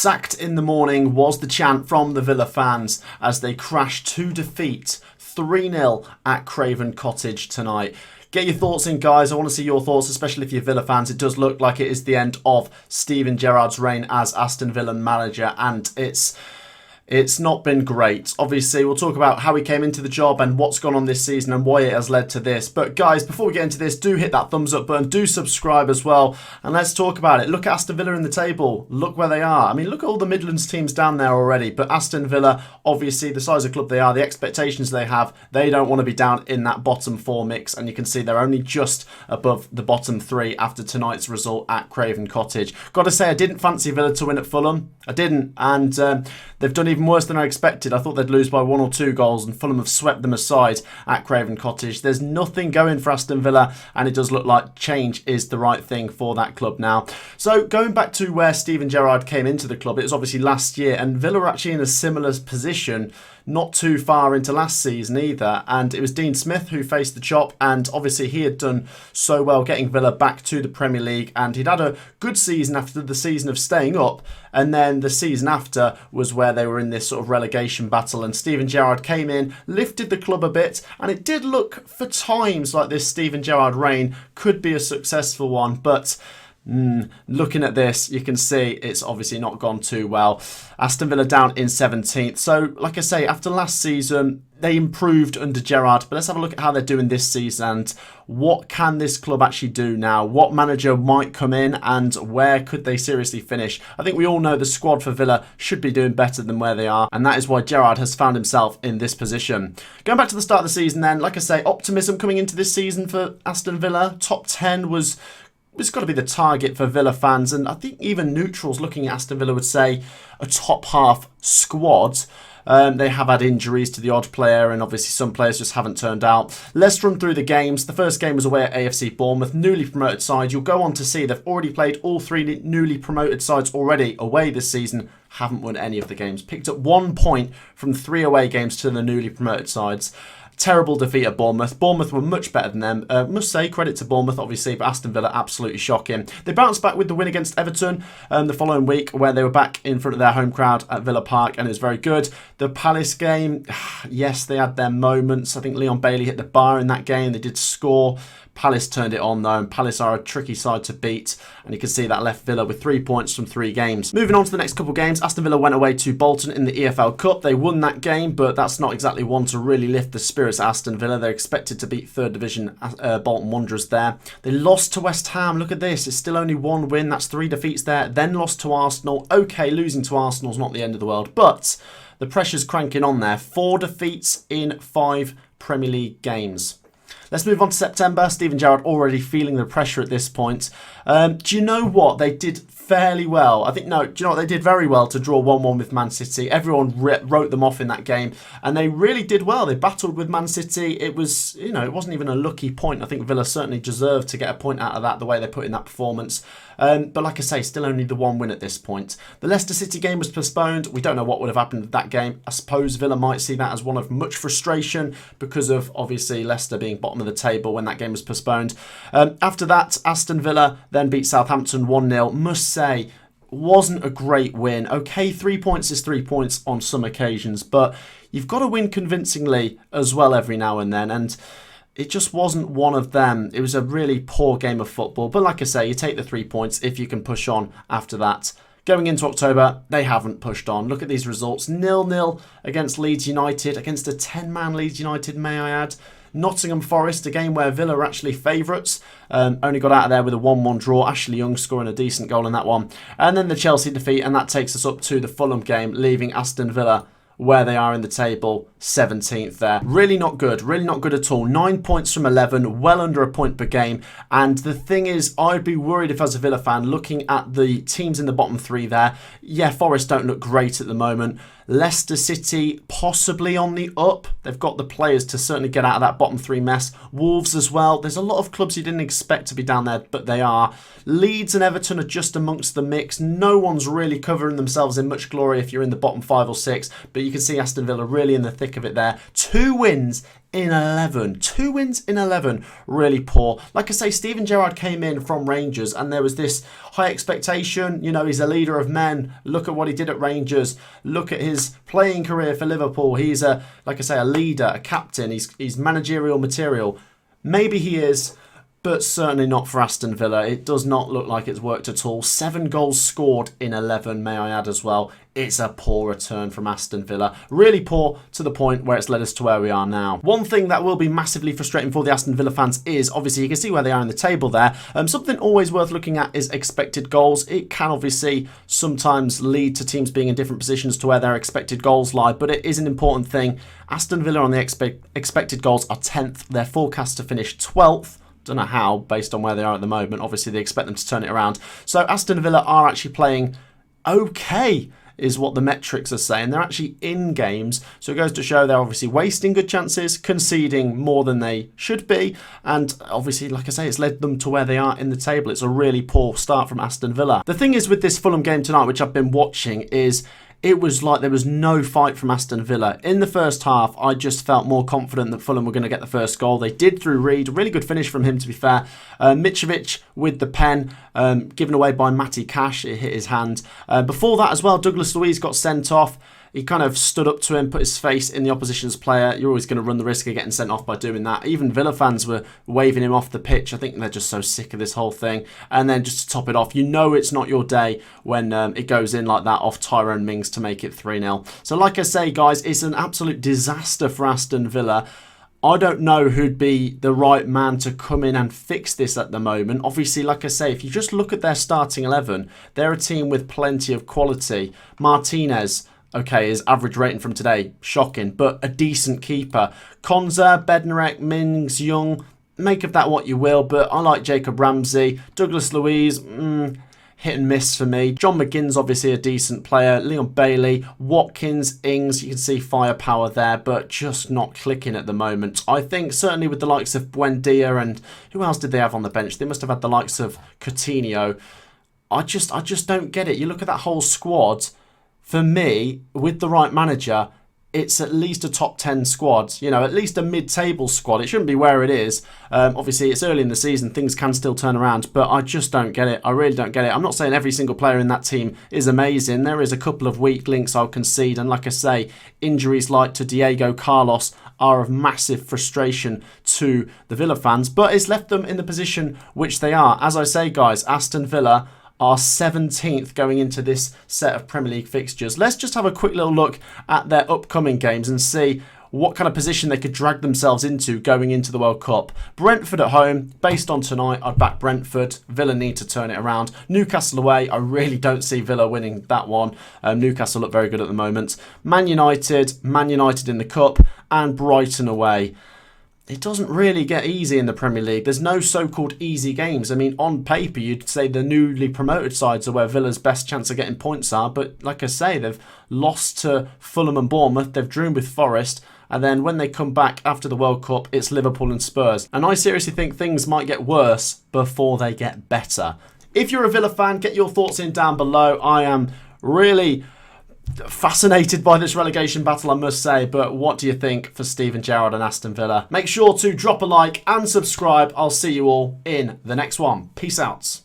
Sacked in the morning was the chant from the Villa fans as they crashed to defeat 3-0 at Craven Cottage tonight. Get your thoughts in, guys. I want to see your thoughts, especially if you're Villa fans. It does look like it is the end of Steven Gerrard's reign as Aston Villa manager, and it's not been great. Obviously, we'll talk about how he came into the job and what's gone on this season and why it has led to this. But guys, before we get into this, do hit that thumbs up button, do subscribe as well, and let's talk about it. Look at Aston Villa in the table. Look where they are. I mean, look at all the Midlands teams down there already. But Aston Villa, obviously, the size of club they are, the expectations they have, they don't want to be down in that bottom four mix. And you can see they're only just above the bottom three after tonight's result at Craven Cottage. Got to say, I didn't fancy Villa to win at Fulham. I didn't. And they've done even worse than I expected. I thought they'd lose by 1 or 2 goals, and Fulham have swept them aside at Craven Cottage. There's nothing going for Aston Villa, and it does look like change is the right thing for that club now. So going back to where Steven Gerrard came into the club, it was obviously last year, and Villa were actually in a similar position not too far into last season either, and it was Dean Smith who faced the chop, and obviously he had done so well getting Villa back to the Premier League, and he'd had a good season after the season of staying up, and then the season after was where they were in this sort of relegation battle, and Steven Gerrard came in, lifted the club a bit, and it did look for times like this Steven Gerrard reign could be a successful one, but looking at this, you can see it's obviously not gone too well. Aston Villa down in 17th. So, like I say, after last season, they improved under Gerrard. But let's have a look at how they're doing this season and what can this club actually do now? What manager might come in and where could they seriously finish? I think we all know the squad for Villa should be doing better than where they are. And that is why Gerrard has found himself in this position. Going back to the start of the season then, like I say, optimism coming into this season for Aston Villa. Top 10 was... It's got to be the target for Villa fans, and I think even neutrals looking at Aston Villa would say a top half squad. They have had injuries to the odd player, and obviously some players just haven't turned out. Let's run through the games. The first game was away at AFC Bournemouth, newly promoted side. You'll go on to see they've already played all 3 newly promoted sides already away this season. Haven't won any of the games. Picked up 1 point from 3 away games to the newly promoted sides. Terrible defeat at Bournemouth. Bournemouth were much better than them. Must say, credit to Bournemouth, obviously, but Aston Villa absolutely shocking. They bounced back with the win against Everton the following week, where they were back in front of their home crowd at Villa Park, and it was very good. The Palace game, yes, they had their moments. I think Leon Bailey hit the bar in that game. They did score. Palace turned it on though, and Palace are a tricky side to beat, and you can see that left Villa with 3 points from 3 games. Moving on to the next couple of games, Aston Villa went away to Bolton in the EFL Cup. They won that game, but that's not exactly one to really lift the spirits at Aston Villa. They're expected to beat 3rd Division Bolton Wanderers there. They lost to West Ham. Look at this, it's still only 1 win. That's 3 defeats there. Then lost to Arsenal. Okay, losing to Arsenal's not the end of the world, but the pressure's cranking on there. 4 defeats in 5 Premier League games. Let's move on to September. Steven Gerrard already feeling the pressure at this point. Do you know what? They did fairly well. Do you know what? They did very well to draw 1-1 with Man City. Everyone wrote them off in that game, and they really did well. They battled with Man City. It was, it wasn't even a lucky point. I think Villa certainly deserved to get a point out of that, the way they put in that performance. But like I say, still only the 1 win at this point. The Leicester City game was postponed. We don't know what would have happened with that game. I suppose Villa might see that as one of much frustration because of, obviously, Leicester being bottom of the table when that game was postponed. After that, Aston Villa then beat Southampton 1-0. Must say, wasn't a great win. Okay, 3 points is 3 points on some occasions, but you've got to win convincingly as well every now and then, and it just wasn't one of them. It was a really poor game of football, but like I say, you take the 3 points if you can push on after that. Going into October, they haven't pushed on. Look at these results. 0-0 against Leeds United, against a 10-man Leeds United, may I add. Nottingham Forest, a game where Villa are actually favourites. Only got out of there with a 1-1 draw. Ashley Young scoring a decent goal in that one. And then the Chelsea defeat, and that takes us up to the Fulham game, leaving Aston Villa where they are in the table, 17th there. Really not good at all. 9 points from 11, well under a point per game. And the thing is, I'd be worried if I was a Villa fan looking at the teams in the bottom 3 there. Yeah, Forest don't look great at the moment. Leicester City possibly on the up. They've got the players to certainly get out of that bottom 3 mess. Wolves as well. There's a lot of clubs you didn't expect to be down there, but they are. Leeds and Everton are just amongst the mix. No one's really covering themselves in much glory if you're in the bottom 5 or 6, but but you can see Aston Villa really in the thick of it there. 2 wins in 11. 2 wins in 11. Really poor. Like I say, Steven Gerrard came in from Rangers and there was this high expectation. You know, he's a leader of men. Look at what he did at Rangers. Look at his playing career for Liverpool. He's like I say, a leader, a captain. He's managerial material. Maybe he is, but certainly not for Aston Villa. It does not look like it's worked at all. 7 goals scored in 11, may I add as well. It's a poor return from Aston Villa. Really poor, to the point where it's led us to where we are now. One thing that will be massively frustrating for the Aston Villa fans is, obviously, you can see where they are in the table there. Something always worth looking at is expected goals. It can obviously sometimes lead to teams being in different positions to where their expected goals lie, but it is an important thing. Aston Villa on the expected goals are 10th. They're forecast to finish 12th. Don't know how, based on where they are at the moment. Obviously, they expect them to turn it around. So Aston Villa are actually playing okay, is what the metrics are saying. They're actually in games. So it goes to show they're obviously wasting good chances, conceding more than they should be. And obviously, like I say, it's led them to where they are in the table. It's a really poor start from Aston Villa. The thing is with this Fulham game tonight, which I've been watching, is it was like there was no fight from Aston Villa. In the first half, I just felt more confident that Fulham were going to get the first goal. They did through Reed. Really good finish from him, to be fair. Mitrovic with the pen, given away by Matty Cash. It hit his hand. Before that as well, Douglas Luiz got sent off. He kind of stood up to him, put his face in the opposition's player. You're always going to run the risk of getting sent off by doing that. Even Villa fans were waving him off the pitch. I think they're just so sick of this whole thing. And then just to top it off, you know it's not your day when it goes in like that off Tyrone Mings to make it 3-0. So like I say, guys, it's an absolute disaster for Aston Villa. I don't know who'd be the right man to come in and fix this at the moment. Obviously, like I say, if you just look at their starting 11, they're a team with plenty of quality. Martinez, okay, his average rating from today, shocking, but a decent keeper. Konza, Bednarek, Mings, Young, make of that what you will, but I like Jacob Ramsey. Douglas Luiz, hit and miss for me. John McGinn's obviously a decent player. Leon Bailey, Watkins, Ings, you can see firepower there, but just not clicking at the moment. I think certainly with the likes of Buendia and who else did they have on the bench? They must have had the likes of Coutinho. I just don't get it. You look at that whole squad. For me, with the right manager, it's at least a top 10 squad, you know, at least a mid-table squad. It shouldn't be where it is. Obviously, it's early in the season. Things can still turn around, but I just don't get it. I really don't get it. I'm not saying every single player in that team is amazing. There is a couple of weak links I'll concede. And like I say, injuries like to Diego Carlos are of massive frustration to the Villa fans, but it's left them in the position which they are. As I say, guys, Aston Villa are 17th going into this set of Premier League fixtures. Let's just have a quick little look at their upcoming games and see what kind of position they could drag themselves into going into the World Cup. Brentford at home, based on tonight, I'd back Brentford. Villa need to turn it around. Newcastle away, I really don't see Villa winning that one. Newcastle look very good at the moment. Man United in the Cup, and Brighton away. It doesn't really get easy in the Premier League. There's no so-called easy games. I mean, on paper, you'd say the newly promoted sides are where Villa's best chance of getting points are. But like I say, they've lost to Fulham and Bournemouth. They've drew with Forest. And then when they come back after the World Cup, it's Liverpool and Spurs. And I seriously think things might get worse before they get better. If you're a Villa fan, get your thoughts in down below. I am really fascinated by this relegation battle, I must say, but what do you think for Steven Gerrard and Aston Villa? Make sure to drop a like and subscribe. I'll see you all in the next one. Peace out.